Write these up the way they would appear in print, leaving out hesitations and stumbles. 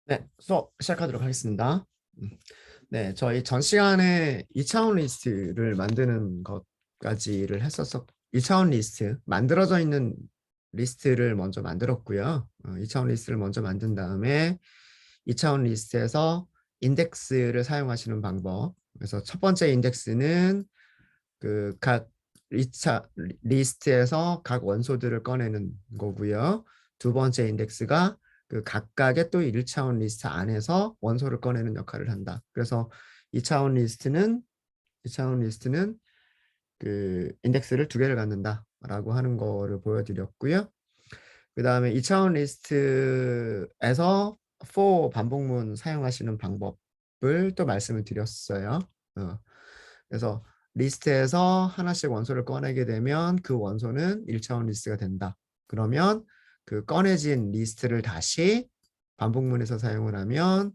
네, 수업 시작하도록 하겠습니다. 음, 네, 저희 전 시간에 2차원 리스트를 만드는 것까지를 했었어. 2차원 리스트, 만들어져 있는 리스트를 먼저 만들었고요. 2차원 리스트를 먼저 만든 다음에 2차원 리스트에서 인덱스를 사용하시는 방법. 그래서 첫 번째 인덱스는 그 각 2차 리스트에서 각 원소들을 꺼내는 거고요. 두 번째 인덱스가 그 각각의 또 1차원 리스트 안에서 원소를 꺼내는 역할을 한다. 그래서 2차원 리스트는 2차원 리스트는 그 인덱스를 두 개를 갖는다라고 하는 거를 보여드렸고요. 그 다음에 2차원 리스트에서 for 반복문 사용하시는 방법을 또 말씀을 드렸어요. 그래서 리스트에서 하나씩 원소를 꺼내게 되면 그 원소는 1차원 리스트가 된다. 그러면 그 꺼내진 리스트를 다시 반복문에서 사용을 하면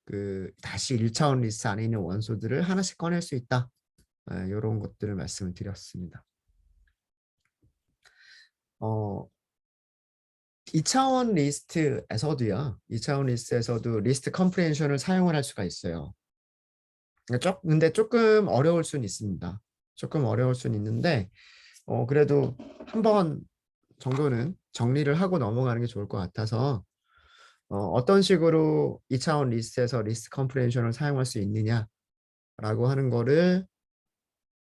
그 다시 1차원 리스트 안에 있는 원소들을 하나씩 꺼낼 수 있다. 이런 것들을 말씀을 드렸습니다. 2차원 리스트에서도요. 2차원 리스트에서도 리스트 컴프레hension을 사용을 할 수가 있어요. 근데 조금 어려울 수는 있습니다. 조금 어려울 수는 있는데 그래도 한 번 정도는 정리를 하고 넘어가는 게 좋을 것 같아서 어떤 식으로 2차원 리스트에서 리스트 컴프레hension을 사용할 수 있느냐라고 하는 거를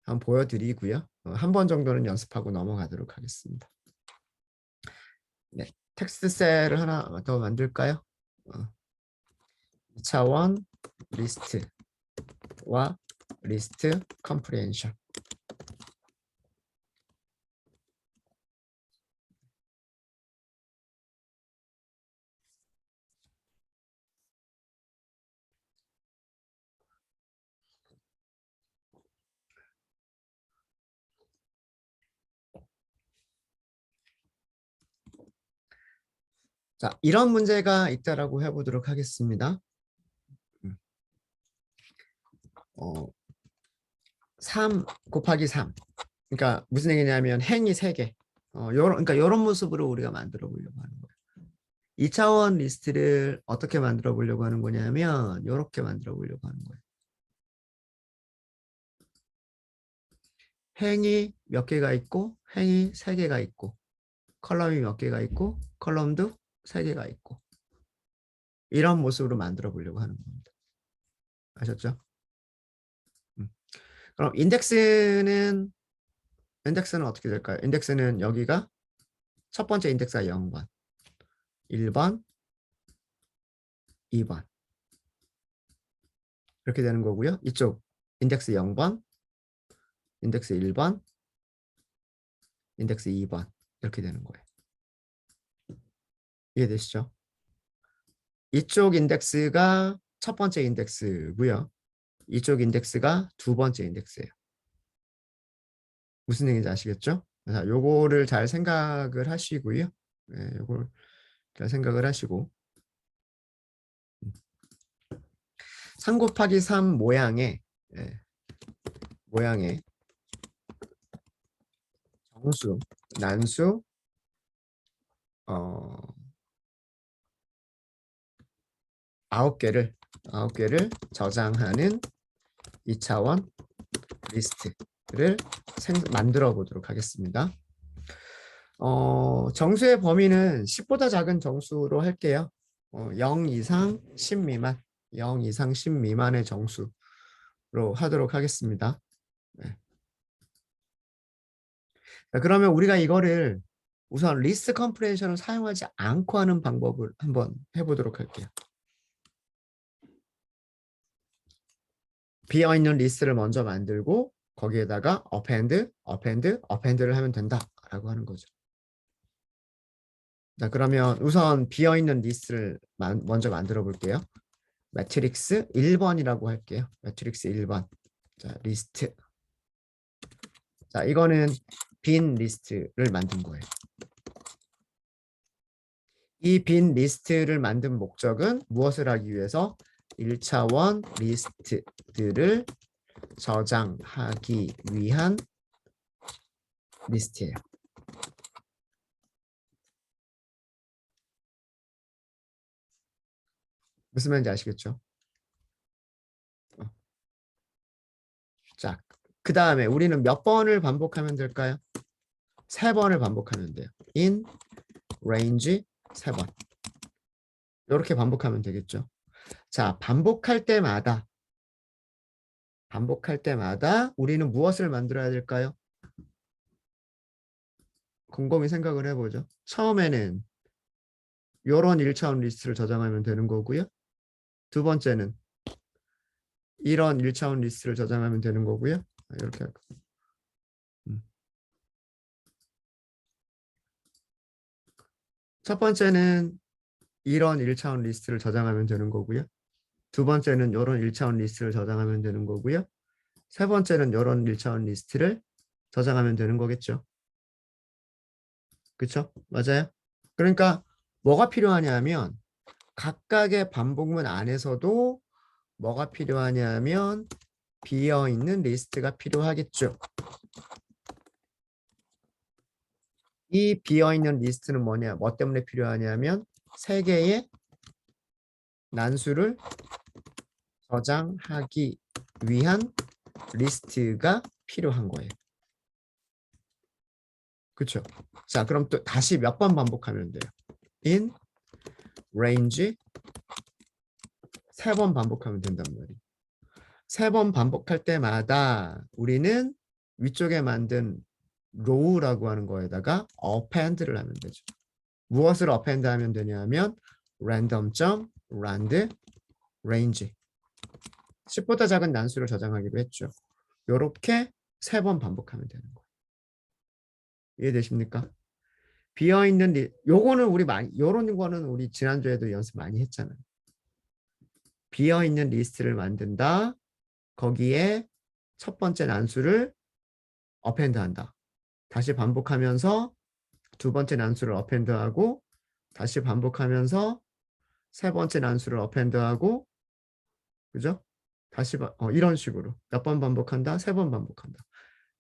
한번 보여드리고요. 한 번 정도는 연습하고 넘어가도록 하겠습니다. 네, 텍스트 셀을 하나 더 만들까요? 2차원 리스트와 리스트 컴프레hension. 자, 이런 문제가 있다라고 해보도록 하겠습니다. 3 곱하기 3. 그러니까 무슨 얘기냐면 행이 3개. 그러니까 이런 모습으로 우리가 만들어 보려고 하는 거예요. 2차원 리스트를 어떻게 만들어 보려고 하는 거냐면 이렇게 만들어 보려고 하는 거예요. 행이 몇 개가 있고 행이 3개가 있고 컬럼이 몇 개가 있고 컬럼도 3개가 있고 이런 모습으로 만들어 보려고 하는 겁니다. 아셨죠? 그럼 인덱스는 어떻게 될까요? 인덱스는 여기가 첫 번째 인덱스가 0번, 1번, 2번 이렇게 되는 거고요. 이쪽 인덱스 0번, 인덱스 1번, 인덱스 2번 이렇게 되는 거예요. 이해되시죠? 이쪽 인덱스가 첫 번째 인덱스고요. 이쪽 인덱스가 두 번째 인덱스예요. 무슨 얘기인지 아시겠죠? 자, 요거를 잘 생각을 하시고요. 네, 요걸 잘 생각을 하시고 3 곱하기 3 모양의 모양의 정수, 난수, 어, 9개를 저장하는 2차원 리스트를 만들어 보도록 하겠습니다. 정수의 범위는 10보다 작은 정수로 할게요. 0 이상 10 미만, 0 이상 10 미만의 정수로 하도록 하겠습니다. 네. 자, 그러면 우리가 이거를 우선 리스트 컴프레hension을 사용하지 않고 하는 방법을 한번 해보도록 할게요. 비어있는 리스트를 먼저 만들고 거기에다가 append를 하면 된다라고 하는 거죠. 자, 그러면 우선 비어있는 리스트를 먼저 만들어 볼게요. 매트릭스 1번이라고 할게요. 매트릭스 1번. 자, 리스트. 자, 이거는 빈 리스트를 만든 거예요. 이 빈 리스트를 만든 목적은 무엇을 하기 위해서 1차원 리스트들을 저장하기 위한 리스트예요. 무슨 말인지 아시겠죠? 어. 자, 그 다음에 우리는 몇 번을 반복하면 될까요? 3번을 반복하면 돼요. in, range, 3번. 이렇게 반복하면 되겠죠. 자, 반복할 때마다 우리는 무엇을 만들어야 될까요? 곰곰이 생각을 해보죠. 처음에는 이런 1차원 리스트를 저장하면 되는 거고요. 두 번째는 이런 1차원 리스트를 저장하면 되는 거고요. 이렇게 할까? 첫 번째는 이런 1차원 리스트를 저장하면 되는 거고요. 두 번째는 이런 1차원 리스트를 저장하면 되는 거고요. 세 번째는 이런 1차원 리스트를 저장하면 되는 거겠죠. 그렇죠? 맞아요? 그러니까 뭐가 필요하냐면 각각의 반복문 안에서도 뭐가 필요하냐면 비어있는 리스트가 필요하겠죠. 이 비어있는 리스트는 뭐냐? 뭐 때문에 필요하냐면 세 개의 난수를 저장하기 위한 리스트가 필요한 거예요. 그렇죠? 자, 그럼 또 다시 몇 번 반복하면 돼요? in, range 3번 반복하면 된단 말이에요. 3번 반복할 때마다 우리는 위쪽에 만든 row라고 하는 거에다가 append를 하면 되죠. 무엇을 append 하면 되냐면 random.rand range 10보다 작은 난수를 저장하기로 했죠. 이렇게 3번 반복하면 되는 거예요. 이해되십니까? 비어있는 요거는 우리 많이 요런 거는 우리 지난주에도 연습 많이 했잖아요. 비어있는 리스트를 만든다. 거기에 첫 번째 난수를 append 한다. 다시 반복하면서 두 번째 난수를 append하고 다시 반복하면서 세 번째 난수를 append하고 그죠? 다시 이런 식으로 몇 번 반복한다? 3번 반복한다.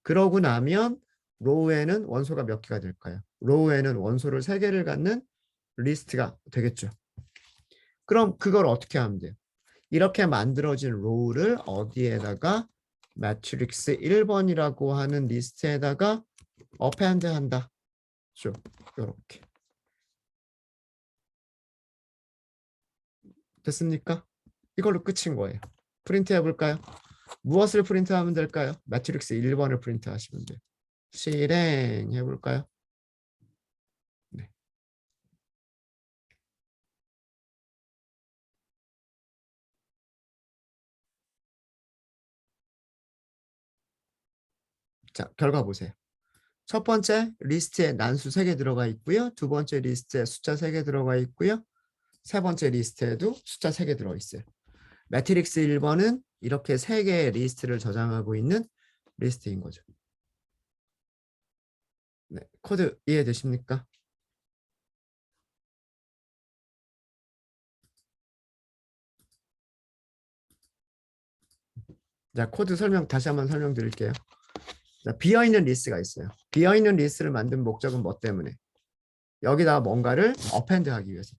그러고 나면 로우에는 원소가 몇 개가 될까요? 로우에는 원소를 3개를 갖는 리스트가 되겠죠. 그럼 그걸 어떻게 하면 돼요? 이렇게 만들어진 로우를 어디에다가 매트릭스 1번이라고 하는 리스트에다가 append 한다. 이렇게. 됐습니까? 이걸로 끝인 거예요. 프린트 해볼까요? 무엇을 프린트하면 될까요? 매트릭스 1번을 프린트하시면 돼요. 실행해볼까요? 네. 자, 결과 보세요. 첫 번째 리스트에 난수 3개 들어가 있고요. 두 번째 리스트에 숫자 3개 들어가 있고요. 세 번째 리스트에도 숫자 3개 들어있어요. 매트릭스 1번은 이렇게 3개의 리스트를 저장하고 있는 리스트인 거죠. 네, 코드 이해되십니까? 자, 코드 설명 다시 한번 설명드릴게요. 자, 비어있는 리스트가 있어요. 비어있는 리스트를 만든 목적은 뭐 때문에? 여기다 뭔가를 append 하기 위해서.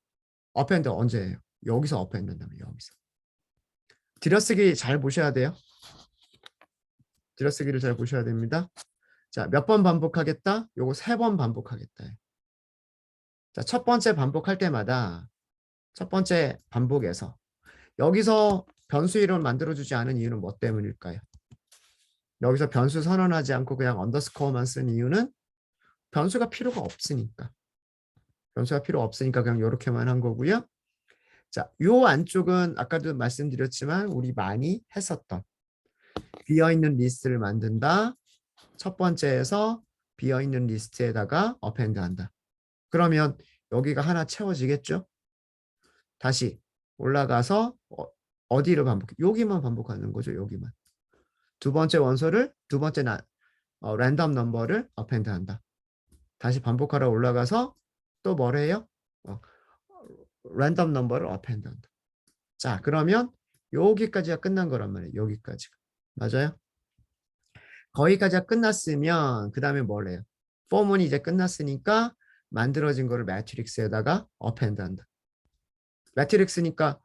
append 언제 해요? 여기서 append 한다면 여기서. 들여쓰기 잘 보셔야 돼요. 들여쓰기를 잘 보셔야 됩니다. 자, 몇 번 반복하겠다? 요거 3번 반복하겠다. 자, 첫 번째 반복할 때마다 첫 번째 반복에서 여기서 변수 이름을 만들어주지 않은 이유는 뭐 때문일까요? 여기서 변수 선언하지 않고 그냥 언더스코어만 쓴 이유는 변수가 필요가 없으니까. 변수가 필요 없으니까 그냥 이렇게만 한 거고요. 자, 요 안쪽은 아까도 말씀드렸지만 우리 많이 했었던 비어있는 리스트를 만든다. 첫 번째에서 비어있는 리스트에다가 append 한다. 그러면 여기가 하나 채워지겠죠? 다시 올라가서 어디를 반복해? 여기만 반복하는 거죠. 여기만. 두 번째 원소를 두 번째 랜덤 넘버를 append 한다. 다시 반복하러 올라가서 또 뭐래요? 랜덤 넘버를 append 한다. 자, 그러면 여기까지가 끝난 거란 말이에요. 여기까지가. 맞아요? 거기까지가 끝났으면 그 다음에 뭐래요? 포문이 이제 끝났으니까 만들어진 거를 매트릭스에다가 append 한다. 매트릭스니까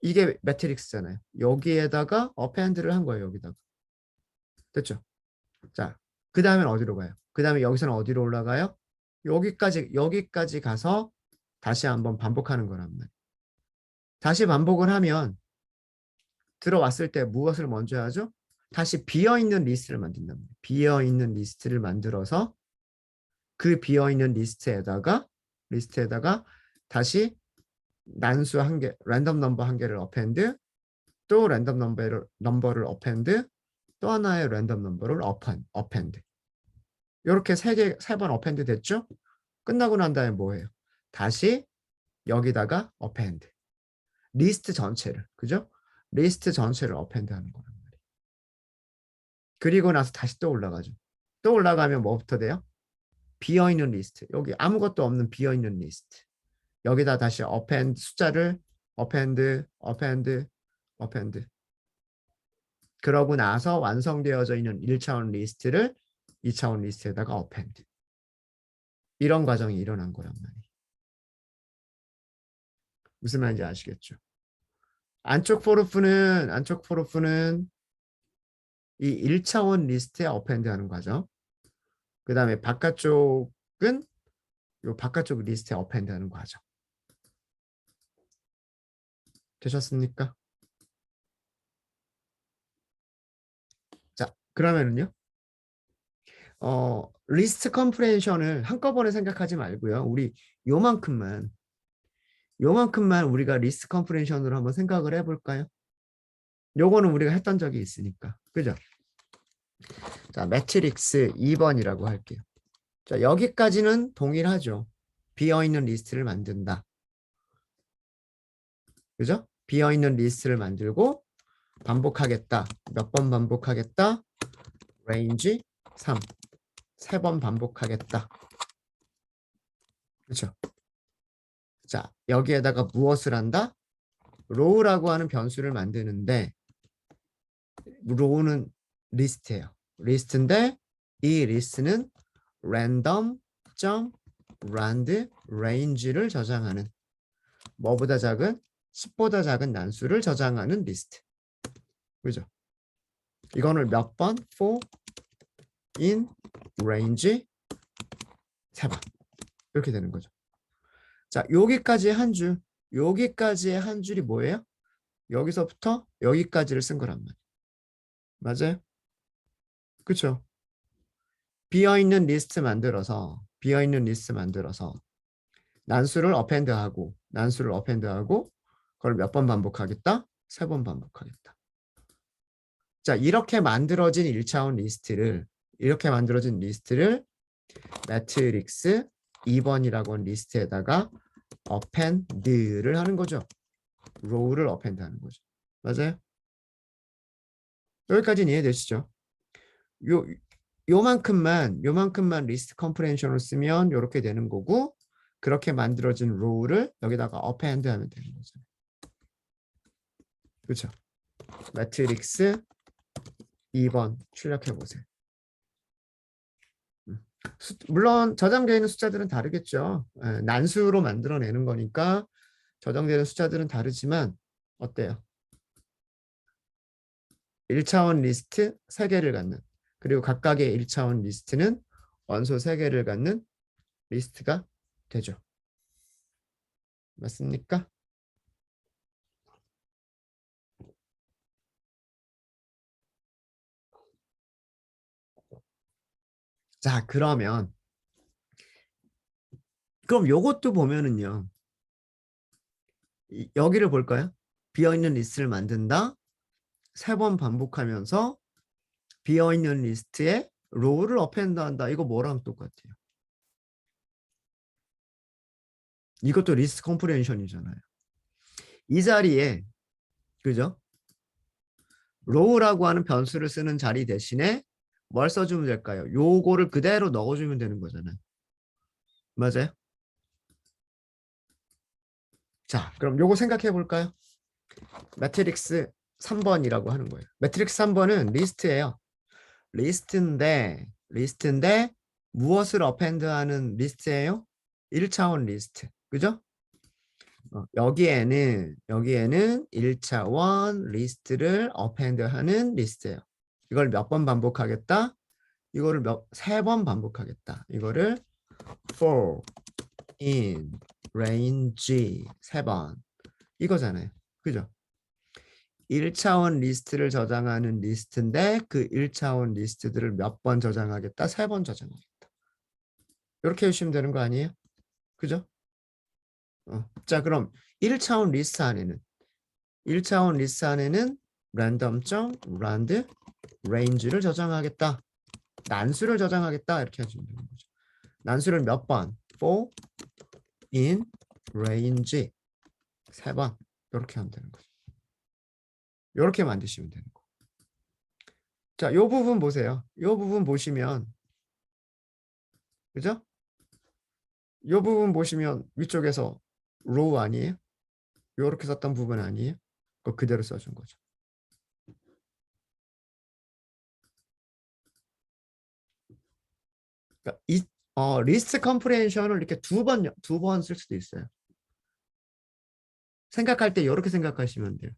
이게 매트릭스잖아요. 여기에다가 어펜드를 한 거예요. 여기다가. 됐죠? 자, 그 다음엔 어디로 가요? 그 다음에 여기서는 어디로 올라가요? 여기까지 가서 다시 한번 반복하는 거란 말이에요. 다시 반복을 하면 들어왔을 때 무엇을 먼저 하죠? 다시 비어있는 리스트를 만든단 말이에요. 비어있는 리스트를 만들어서 그 비어있는 리스트에다가 다시 난수 한 개, 랜덤 넘버 한 개를 어펜드, 또 랜덤 넘버를 어펜드, 또 하나의 랜덤 넘버를 어펜드. 이렇게 세 번 어펜드 됐죠? 끝나고 난 다음에 뭐 해요? 다시 여기다가 어펜드. 리스트 전체를, 그죠? 리스트 전체를 어펜드 하는 거란 말이에요. 그리고 나서 다시 또 올라가죠. 또 올라가면 뭐부터 돼요? 비어있는 리스트. 여기 아무것도 없는 비어있는 리스트. 여기다 다시 어펜드 숫자를 어펜드. 그러고 나서 완성되어져 있는 1차원 리스트를 2차원 리스트에다가 어펜드. 이런 과정이 일어난 거란 말이에요. 무슨 말인지 아시겠죠? 안쪽 포로프는 이 1차원 리스트에 어펜드 하는 과정. 그 다음에 바깥쪽은 이 바깥쪽 리스트에 어펜드 하는 과정. 되셨습니까? 자, 그러면은요. 리스트 컴프레hension을 한꺼번에 생각하지 말고요. 우리 요만큼만 우리가 리스트 컴프레hension으로 한번 생각을 해볼까요? 요거는 우리가 했던 적이 있으니까. 그죠? 자, 매트릭스 2번이라고 할게요. 자, 여기까지는 동일하죠. 비어있는 리스트를 만든다. 그죠? 비어있는 리스트를 만들고 반복하겠다. 몇 번 반복하겠다? range 3. 3번 반복하겠다. 그렇죠? 자, 여기에다가 무엇을 한다? row라고 하는 변수를 만드는데 row는 리스트예요. 리스트인데 이 리스트는 random.rand range를 저장하는 뭐보다 작은 10보다 작은 난수를 저장하는 리스트. 그죠? 이거를 몇 번? for in range 3번. 이렇게 되는 거죠. 자, 여기까지의 한 줄이 뭐예요? 여기서부터 여기까지를 쓴 거란 말이에요. 맞아요? 그렇죠? 비어있는 리스트 만들어서 난수를 어펜드하고 그걸 몇 번 반복하겠다? 3번 반복하겠다. 자, 이렇게 만들어진 1차원 리스트를 매트릭스 2번이라고 하는 리스트에다가 어펜드를 하는 거죠. row를 어펜드 하는 거죠. 맞아요? 여기까지는 이해되시죠? 요만큼만 리스트 컴프레hension을 쓰면 이렇게 되는 거고 그렇게 만들어진 row를 여기다가 어펜드 하면 되는 거죠. 그렇죠? 매트릭스 2번 출력해 보세요. 물론 저장되어 있는 숫자들은 다르겠죠. 난수로 만들어내는 거니까 저장되는 숫자들은 다르지만 어때요? 1차원 리스트 3개를 갖는 그리고 각각의 1차원 리스트는 원소 3개를 갖는 리스트가 되죠. 맞습니까? 자, 그럼 요것도 보면은요. 여기를 볼까요? 비어있는 리스트를 만든다. 3번 반복하면서 비어있는 리스트에 row를 어펜드 한다. 이거 뭐랑 똑같아요? 이것도 리스트 컴프레hension이잖아요. 이 자리에 그죠? row라고 하는 변수를 쓰는 자리 대신에 뭘 써주면 될까요? 요거를 그대로 넣어주면 되는 거잖아요. 맞아요? 자, 그럼 요거 생각해 볼까요? 매트릭스 3번이라고 하는 거예요. 매트릭스 3번은 리스트예요. 리스트인데 무엇을 어펜드하는 리스트예요? 1차원 리스트. 그죠? 여기에는 1차원 리스트를 어펜드하는 리스트예요. 이걸 몇 번 반복하겠다? 이거를 세 번 반복하겠다. 이거를 for in range 세 번 이거잖아요. 그죠? 1차원 리스트를 저장하는 리스트인데 그 1차원 리스트들을 몇 번 저장하겠다? 세 번 저장하겠다. 이렇게 해주시면 되는 거 아니에요? 그죠? 자, 그럼 1차원 리스트 안에는 1차원 리스트 안에는 random.rand range를 저장하겠다. 난수를 저장하겠다. 이렇게 해주면 되는 거죠. 난수를 몇 번? for in range 세 번. 이렇게 하면 되는 거죠. 이렇게 만드시면 되는 거. 자, 요 부분 보세요. 요 부분 보시면 그죠? 요 부분 보시면 위쪽에서 row 아니에요? 요렇게 썼던 부분 아니에요? 그거 그대로 써준 거죠. 그러니까 리스트 컴프레hension을 이렇게 두 번 쓸 수도 있어요. 생각할 때 이렇게 생각하시면 돼요.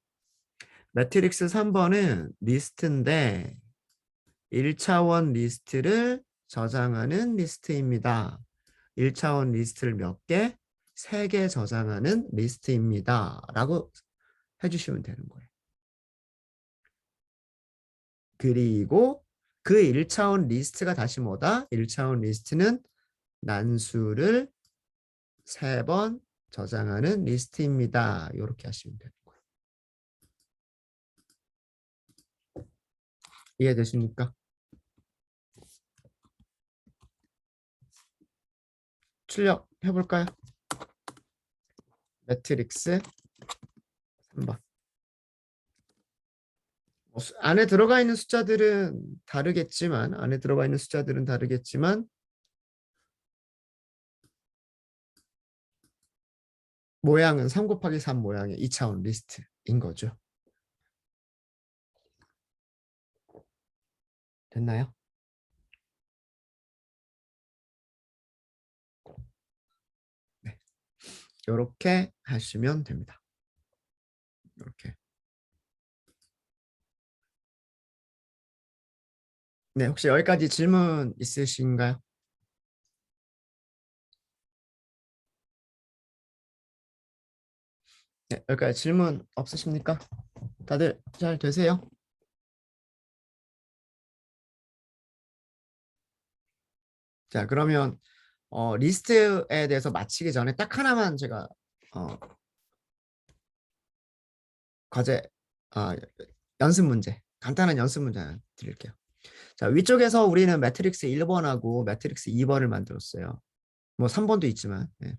매트릭스 3번은 리스트인데 1차원 리스트를 저장하는 리스트입니다. 1차원 리스트를 몇 개? 3개 저장하는 리스트입니다. 라고 해주시면 되는 거예요. 그리고 그 1차원 리스트가 다시 뭐다? 1차원 리스트는 난수를 3번 저장하는 리스트입니다. 이렇게 하시면 되는 거예요. 이해되십니까? 출력 해볼까요? 매트릭스 3번. 안에 들어가 있는 숫자들은 다르겠지만 모양은 3 곱하기 3 모양의 2차원 리스트인 거죠. 됐나요? 네. 이렇게 하시면 됩니다. 이렇게. 네, 혹시 여기까지 질문 있으신가요? 네, 여기까지 질문 없으십니까? 다들 잘 되세요? 자, 그러면 리스트에 대해서 마치기 전에 딱 하나만 제가 과제 연습 문제, 간단한 연습 문제 하나 드릴게요. 자, 위쪽에서 우리는 매트릭스 1번하고 매트릭스 2번을 만들었어요. 뭐 3번도 있지만 네.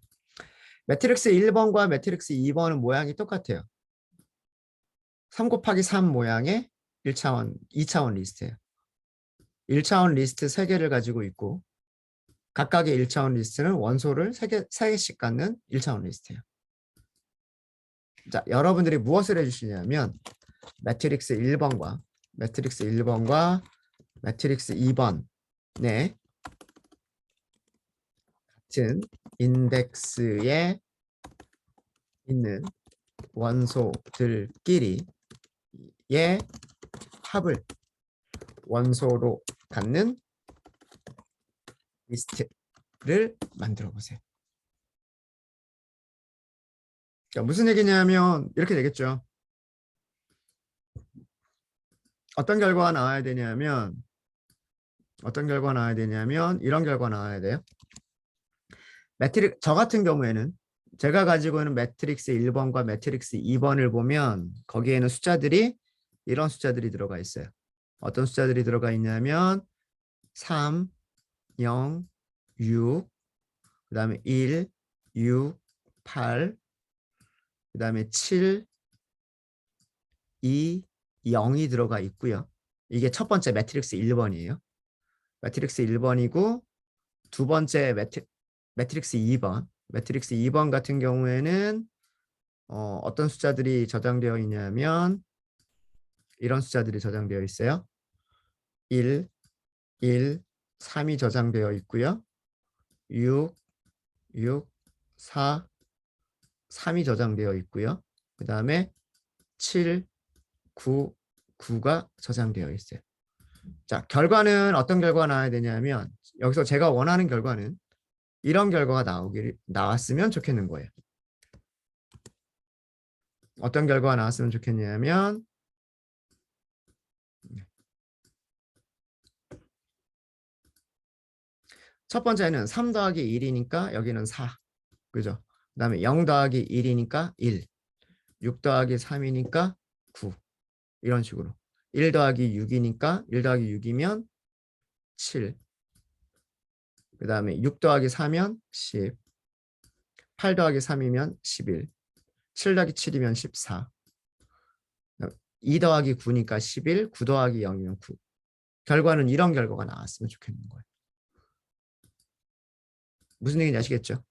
매트릭스 1번과 매트릭스 2번은 모양이 똑같아요. 3 곱하기 3 모양의 1차원, 2차원 리스트예요. 1차원 리스트 3개를 가지고 있고 각각의 1차원 리스트는 원소를 3개씩 갖는 1차원 리스트예요. 자, 여러분들이 무엇을 해주시냐면 매트릭스 1번과 매트릭스 2번의 같은 인덱스에 있는 원소들끼리의 합을 원소로 갖는 리스트를 만들어 보세요. 그러니까 무슨 얘기냐면 이렇게 되겠죠. 어떤 결과가 나와야 되냐면 이런 결과 나와야 돼요. 저 같은 경우에는 제가 가지고 있는 매트릭스 1번과 매트릭스 2번을 보면 거기에는 숫자들이 이런 숫자들이 들어가 있어요. 어떤 숫자들이 들어가 있냐면 3, 0, 6, 그 다음에 1, 6, 8, 그 다음에 7, 2, 0이 들어가 있고요. 이게 첫 번째 매트릭스 1번이에요. 매트릭스 1번이고 두 번째 매트릭스 2번. 매트릭스 2번 같은 경우에는 어떤 숫자들이 저장되어 있냐면 이런 숫자들이 저장되어 있어요. 1, 1, 3이 저장되어 있고요. 6, 6, 4, 3이 저장되어 있고요. 그 다음에 7, 9, 9가 저장되어 있어요. 자, 결과는 어떤 결과가 나와야 되냐면 여기서 제가 원하는 결과는 이런 결과가 나왔으면 좋겠는 거예요. 어떤 결과가 나왔으면 좋겠냐면 첫 번째는 3 더하기 1이니까 여기는 4. 그죠? 그 다음에 0 더하기 1이니까 1. 6 더하기 3이니까 9. 이런 식으로. 1 더하기 6이니까 1 더하기 6이면 7. 그 다음에 6 더하기 4면 10. 8 더하기 3이면 11. 7 더하기 7이면 14. 2 더하기 9니까 11. 9 더하기 0이면 9. 결과는 이런 결과가 나왔으면 좋겠는 거예요. 무슨 얘기인지 아시겠죠?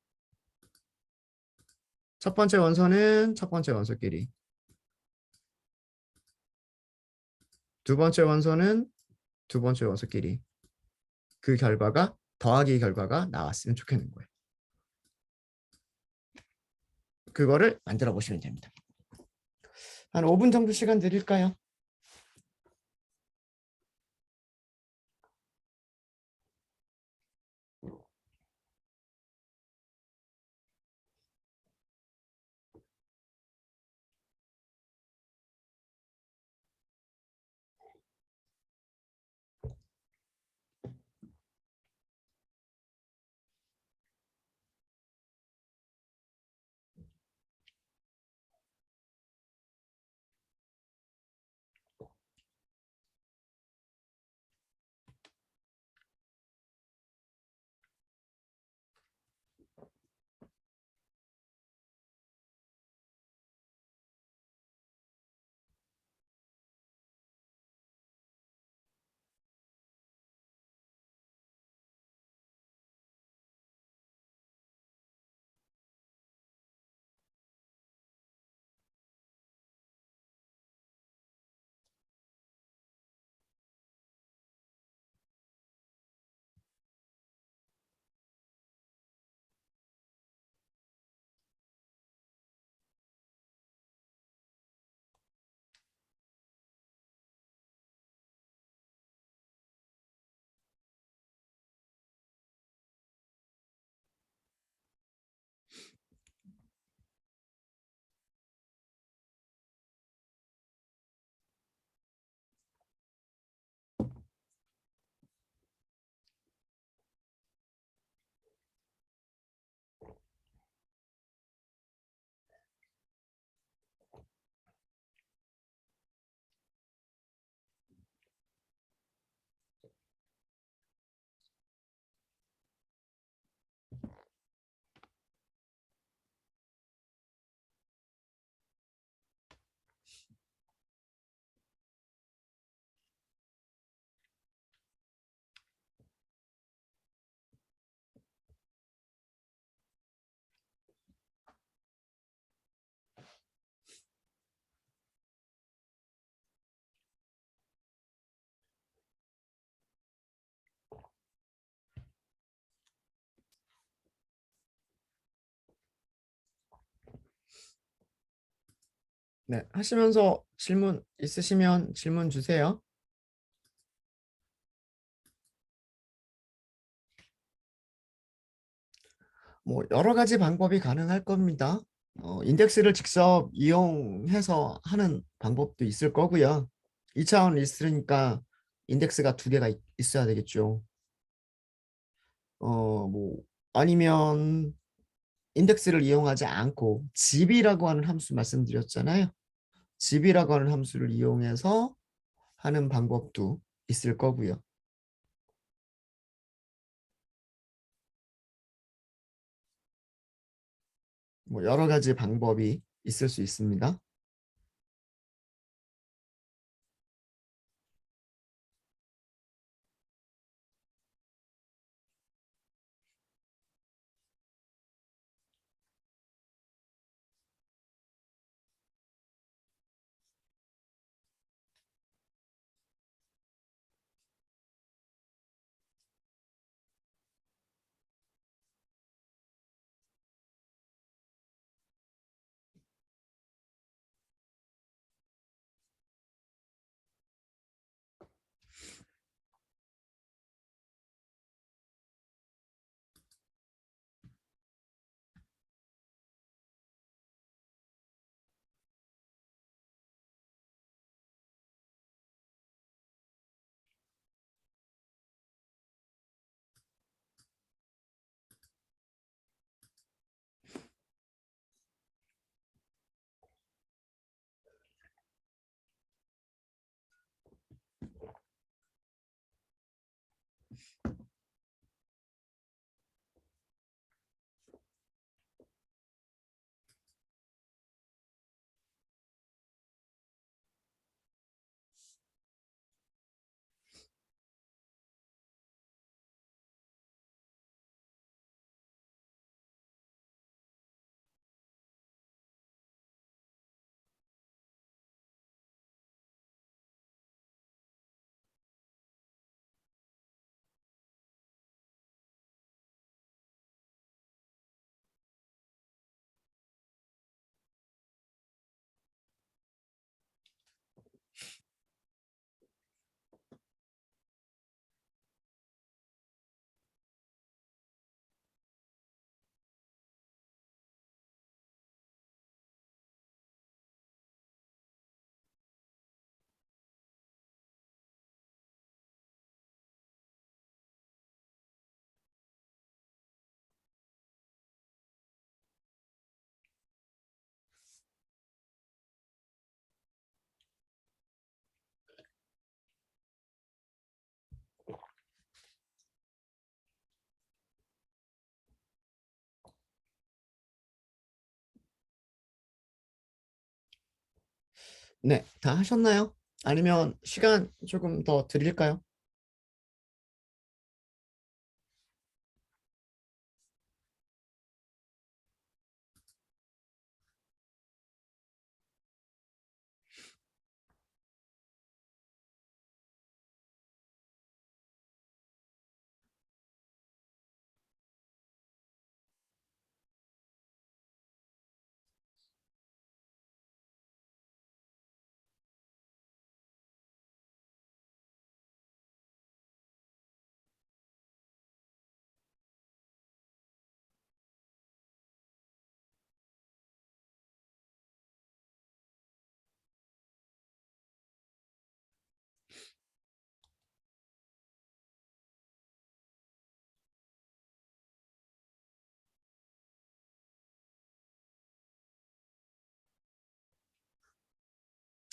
첫 번째 원소는 첫 번째 원소끼리. 두 번째 원소는 두 번째 원소끼리. 그 결과가 더하기 결과가 나왔으면 좋겠는 거예요. 그거를 만들어 보시면 됩니다. 한 5분 정도 시간 드릴까요? 네, 하시면서 질문 있으시면 질문 주세요. 뭐 여러 가지 방법이 가능할 겁니다. 인덱스를 직접 이용해서 하는 방법도 있을 거고요. 2차원 리스트니까 인덱스가 두 개가 있어야 되겠죠. 뭐 아니면 인덱스를 이용하지 않고 집이라고 하는 함수 말씀드렸잖아요. 집이라고 하는 함수를 이용해서 하는 방법도 있을 거고요. 뭐 여러 가지 방법이 있을 수 있습니다. 네, 다 하셨나요? 아니면 시간 조금 더 드릴까요?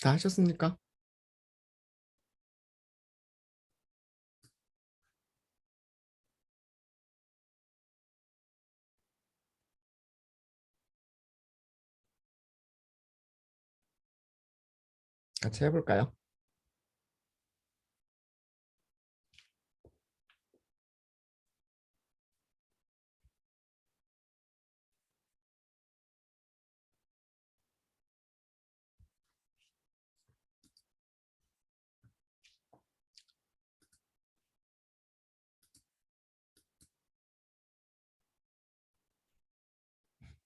다 하셨습니까? 같이 해볼까요?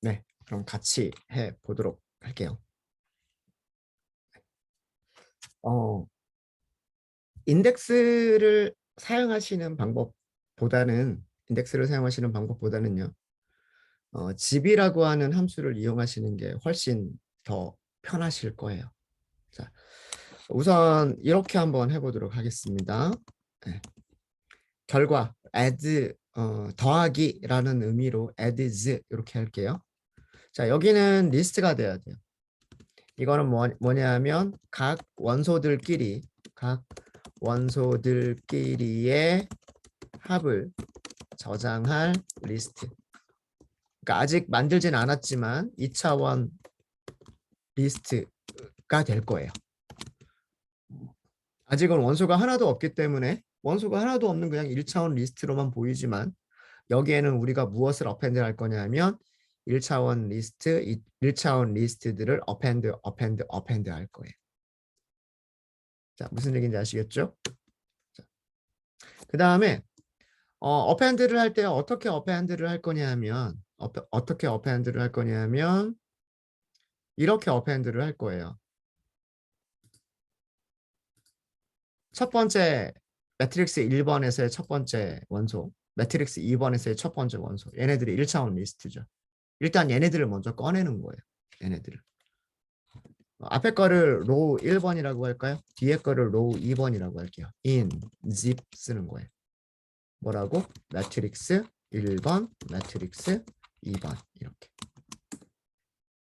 네, 그럼 같이 해 보도록 할게요. 어, 인덱스를 사용하시는 방법보다는 인덱스를 사용하시는 방법보다는요. 집이라고 하는 함수를 이용하시는 게 훨씬 더 편하실 거예요. 자, 우선 이렇게 한번 해보도록 하겠습니다. 네, 결과 add 더하기라는 의미로 adds 이렇게 할게요. 자, 여기는 리스트가 돼야 돼요. 이거는 뭐냐면 각 원소들끼리의 합을 저장할 리스트. 그러니까 아직 만들진 않았지만 2차원 리스트가 될 거예요. 아직은 원소가 하나도 없기 때문에 원소가 하나도 없는 그냥 1차원 리스트로만 보이지만 여기에는 우리가 무엇을 어펜드 할 거냐면 1차원 리스트, 1차원 리스트들을 어펜드 할 거예요. 자, 무슨 얘기인지 아시겠죠? 그 다음에 어펜드를 할 때 어떻게 어펜드를 할 거냐면 어떻게 어펜드를 할 거냐면 이렇게 어펜드를 할 거예요. 첫 번째 매트릭스 1번에서의 첫 번째 원소, 매트릭스 2번에서의 첫 번째 원소. 얘네들이 1차원 리스트죠. 일단 얘네들을 먼저 꺼내는 거예요. 얘네들을. 앞에 거를 로우 1번이라고 할까요? 뒤에 거를 로우 2번이라고 할게요. in, zip 쓰는 거예요. 뭐라고? 매트릭스 1번, 매트릭스 2번 이렇게.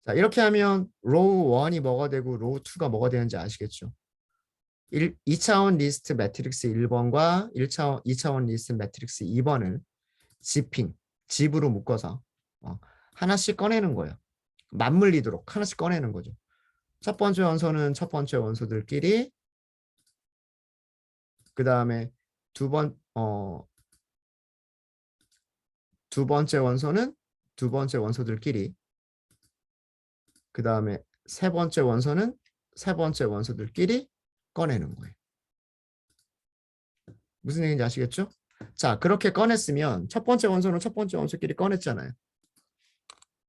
자, 이렇게 하면 로우 1이 뭐가 되고 로우 2가 뭐가 되는지 아시겠죠? 2차원 리스트 매트릭스 1번과 2차원 리스트 매트릭스 2번을 집으로 묶어서 하나씩 꺼내는 거예요. 맞물리도록 하나씩 꺼내는 거죠. 첫 번째 원소는 첫 번째 원소들끼리, 그 다음에 두 번, 두 번째 원소는 두 번째 원소들끼리, 그 다음에 세 번째 원소는 세 번째 원소들끼리 꺼내는 거예요. 무슨 얘기인지 아시겠죠? 자, 그렇게 꺼냈으면 첫 번째 원소는 첫 번째 원소끼리 꺼냈잖아요.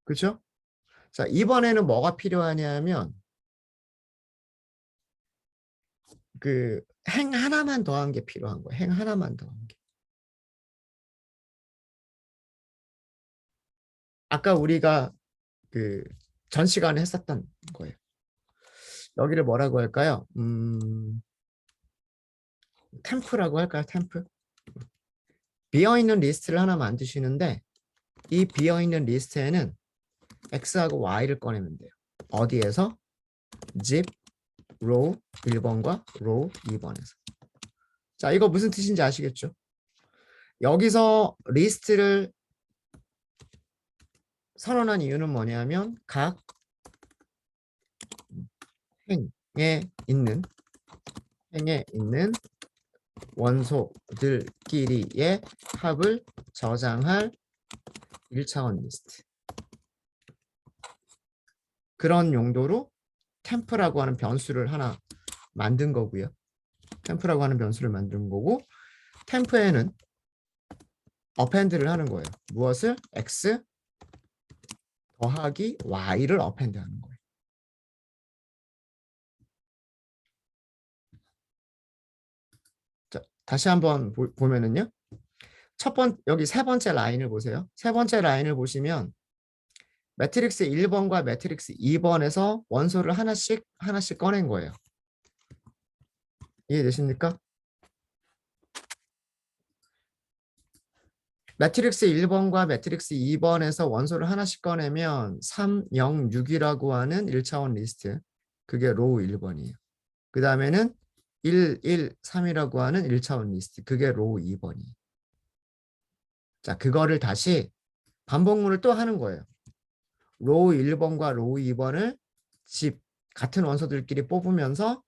그렇죠? 자, 이번에는 뭐가 필요하냐면 그 행 하나만 더한 게 필요한 거예요. 행 하나만 더한 게. 아까 우리가 그 전 시간에 했었던 거예요. 여기를 뭐라고 할까요? 템프라고 할까요? 템프? 비어있는 리스트를 하나 만드시는데 이 비어있는 리스트에는 X하고 Y를 꺼내면 돼요. 어디에서? zip row 1번과 row 2번에서. 자, 이거 무슨 뜻인지 아시겠죠? 여기서 리스트를 선언한 이유는 뭐냐면 각 행, 있는 행에 있는 원소들끼리의 합을 저장할 1차원 리스트. 그런 용도로 템프라고 하는 변수를 하나 만든 거고요. 템프라고 하는 변수를 만든 거고, 템프에는 어펜드를 하는 거예요. 무엇을? x 더하기 y를 어펜드 하는 거예요. 자, 다시 한번 보면은요. 여기 세 번째 라인을 보세요. 세 번째 라인을 보시면 매트릭스 1번과 매트릭스 2번에서 원소를 하나씩 꺼낸 거예요. 이해되십니까? 매트릭스 1번과 매트릭스 2번에서 원소를 하나씩 꺼내면 3, 0, 6이라고 하는 1차원 리스트. 그게 로우 1번이에요. 그 다음에는 1, 1, 3이라고 하는 1차원 리스트. 그게 로우 2번이에요. 자, 그거를 다시 반복문을 또 하는 거예요. 로우 1번과 로우 2번을 같은 원소들끼리 뽑으면서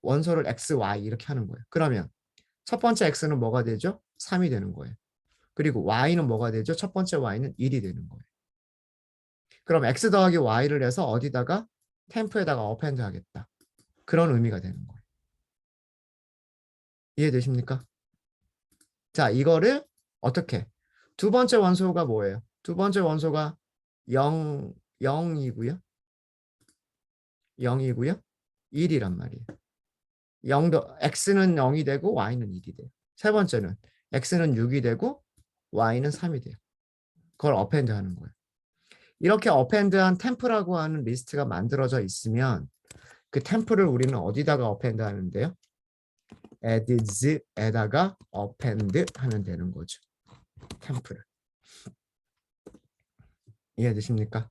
원소를 x, y 이렇게 하는 거예요. 그러면 첫 번째 x는 뭐가 되죠? 3이 되는 거예요. 그리고 y는 뭐가 되죠? 첫 번째 y는 1이 되는 거예요. 그럼 x 더하기 y를 해서 어디다가 템프에다가 어펜드 하겠다. 그런 의미가 되는 거예요. 이해되십니까? 자, 이거를 어떻게? 두 번째 원소가 뭐예요? 두 번째 원소가 0이고요. 0이고요. 1이란 말이에요. x는 0이 되고 y는 1이 돼요. 세 번째는 x는 6이 되고 y는 3이 돼요. 그걸 어펜드 하는 거예요. 이렇게 어펜드한 템프라고 하는 리스트가 만들어져 있으면 그 템프를 우리는 어디다가 어펜드 하는데요? ads에다가 어펜드 하면 되는 거죠. 템프를. 이해되십니까?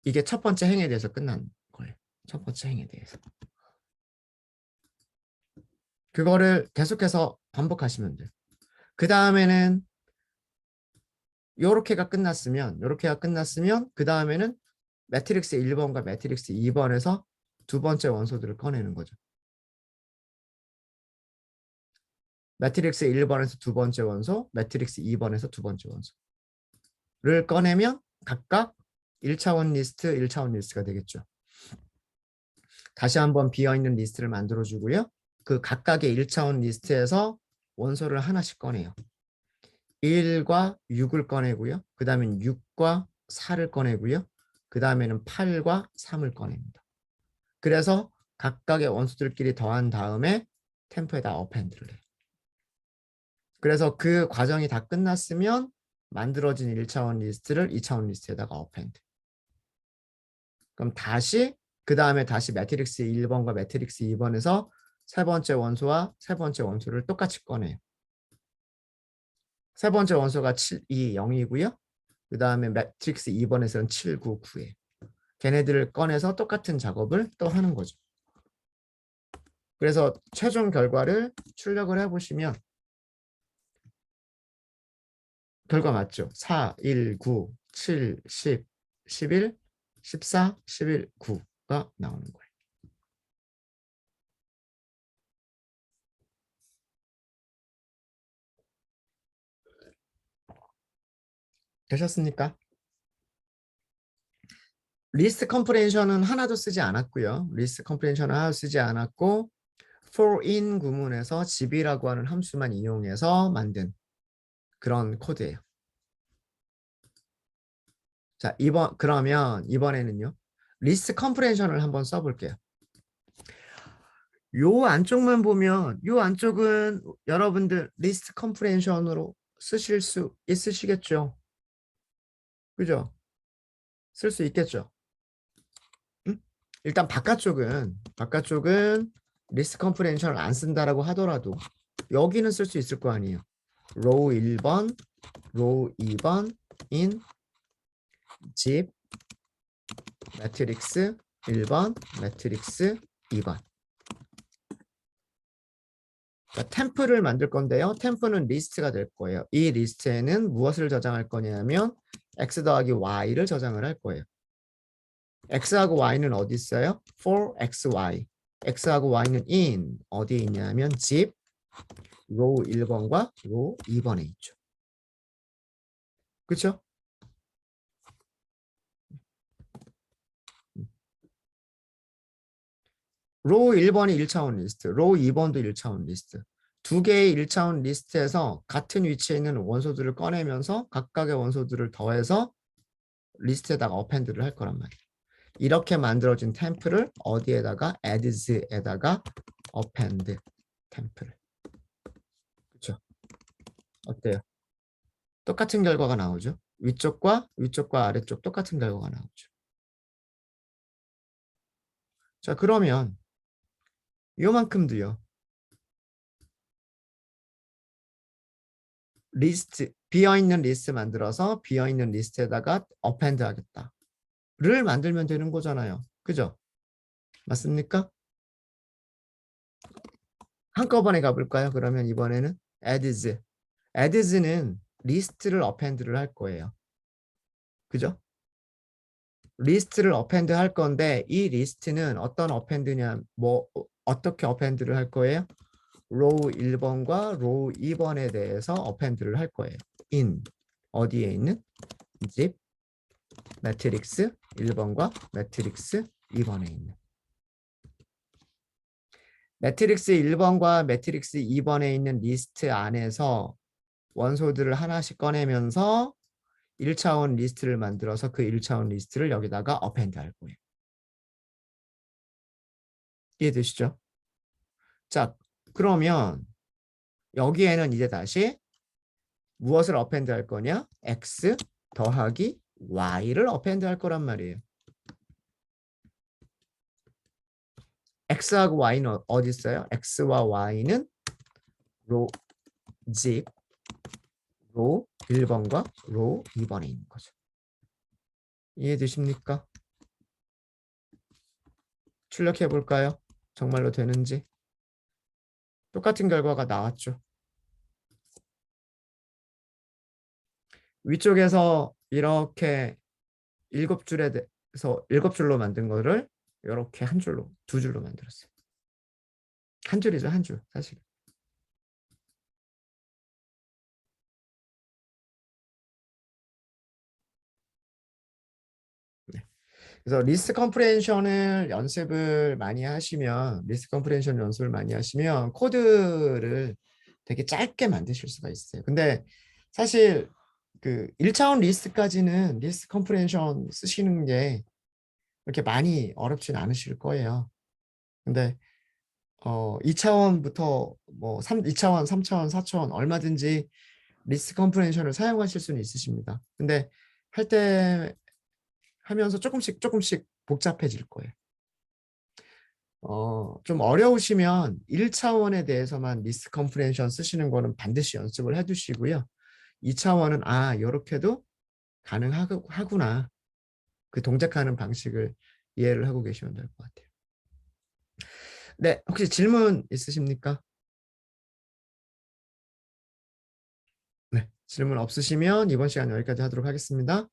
이게 첫 번째 행에 대해서 끝난 거예요. 첫 번째 행에 대해서. 그거를 계속해서 반복하시면 돼요. 그 다음에는 요렇게가 끝났으면 그 다음에는 매트릭스 1번과 매트릭스 2번에서 두 번째 원소들을 꺼내는 거죠. 매트릭스 1번에서 두 번째 원소, 매트릭스 2번에서 두 번째 원소를 꺼내면 각각 1차원 리스트, 1차원 리스트가 되겠죠. 다시 한번 비어있는 리스트를 만들어주고요. 그 각각의 1차원 리스트에서 원소를 하나씩 꺼내요. 1과 6을 꺼내고요. 그 다음엔 6과 4를 꺼내고요. 그 다음에는 8과 3을 꺼냅니다. 그래서 각각의 원소들끼리 더한 다음에 템프에다 어펜드를 해요. 그래서 그 과정이 다 끝났으면 만들어진 1차원 리스트를 2차원 리스트에다가 어펜드. 그럼 그 다음에 다시 매트릭스 1번과 매트릭스 2번에서 세 번째 원소와 세 번째 원소를 똑같이 꺼내요. 세 번째 원소가 7, 2, 0이고요. 그 다음에 매트릭스 2번에서는 7, 9, 9예요. 걔네들을 꺼내서 똑같은 작업을 또 하는 거죠. 그래서 최종 결과를 출력을 해보시면 결과 맞죠? 4, 1, 9, 7, 10, 11, 14, 11, 9가 나오는 거예요. 되셨습니까? 리스트 컴프레hension은 하나도 쓰지 않았고요. 리스트 컴프레hension은 하나도 쓰지 않았고 for in 구문에서 집이라고 하는 함수만 이용해서 만든 그런 코드예요. 자, 그러면 이번에는요. 리스트 컴프레hension을 한번 써볼게요. 요 안쪽만 보면 요 안쪽은 여러분들 리스트 컴프레hension으로 쓰실 수 있으시겠죠? 그죠? 쓸 수 있겠죠? 응? 일단 바깥쪽은 리스트 컴프레hension을 안 쓴다라고 하더라도 여기는 쓸 수 있을 거 아니에요. 로우 1번, 로우 2번 in 집 매트릭스 1번, 매트릭스 2번. 템프를 만들 건데요. 템프는 리스트가 될 거예요. 이 리스트에는 무엇을 저장할 거냐면 x 더하기 y를 저장을 할 거예요. x하고 y는 어디 있어요? for xy. x하고 y는 in 어디에 있냐면 집 row 1번과 row 2번에 있죠. 그렇죠? row 1번이 1차원 리스트, row 2번도 1차원 리스트. 두 개의 1차원 리스트에서 같은 위치에 있는 원소들을 꺼내면서 각각의 원소들을 더해서 리스트에다가 어펜드를 할 거란 말이에요. 이렇게 만들어진 템플을 어디에다가 adds에다가 append 템플. 그렇죠? 어때요? 똑같은 결과가 나오죠. 위쪽과 아래쪽 똑같은 결과가 나오죠. 자, 그러면 요만큼도요. 리스트, 비어있는 리스트 만들어서 비어있는 리스트에다가 append 하겠다를 만들면 되는 거잖아요. 그죠? 맞습니까? 한꺼번에 가볼까요? 그러면 이번에는 adds. adds는 리스트를 append를 할 거예요. 그죠? 리스트를 append 할 건데 이 리스트는 어떤 append냐, 어떻게 append를 할 거예요? row 1번과 row 2번에 대해서 append를 할 거예요. in 어디에 있는? 집 매트릭스 1번과 매트릭스 2번에 있는. 매트릭스 1번과 매트릭스 2번에 있는 리스트 안에서 원소들을 하나씩 꺼내면서 1차원 리스트를 만들어서 그 1차원 리스트를 여기다가 append 할 거예요. 이해되시죠? 자, 그러면 여기에는 이제 다시 무엇을 append 할 거냐? x 더하기 y를 append 할 거란 말이에요. x하고 y는 어디 있어요? x와 y는 집 로 1번과 로 2번에 있는 거죠. 이해되십니까? 출력해 볼까요? 정말로 되는지. 똑같은 결과가 나왔죠. 위쪽에서 이렇게 7줄에 대해서 7줄로 만든 거를 이렇게 한 줄로, 두 줄로 만들었어요. 한 줄이죠, 한 줄, 사실. 네. 그래서 리스트 컴프레hension을 연습을 많이 하시면, 리스트 컴프레hension 연습을 많이 하시면 코드를 되게 짧게 만드실 수가 있어요. 근데 사실 그 1차원 리스트까지는 리스트 컴프레hension 쓰시는 게 그렇게 많이 어렵진 않으실 거예요. 근데 2차원부터 뭐 2차원, 3차원, 4차원 얼마든지 리스트 컴프레hension을 사용하실 수는 있으십니다. 근데 할 때 하면서 조금씩 복잡해질 거예요. 좀 어려우시면 1차원에 대해서만 리스트 컴프레hension 쓰시는 거는 반드시 연습을 해두시고요. 2차원은 이렇게도 가능하구나. 그 동작하는 방식을 이해를 하고 계시면 될 것 같아요. 네, 혹시 질문 있으십니까? 네, 질문 없으시면 이번 시간 여기까지 하도록 하겠습니다.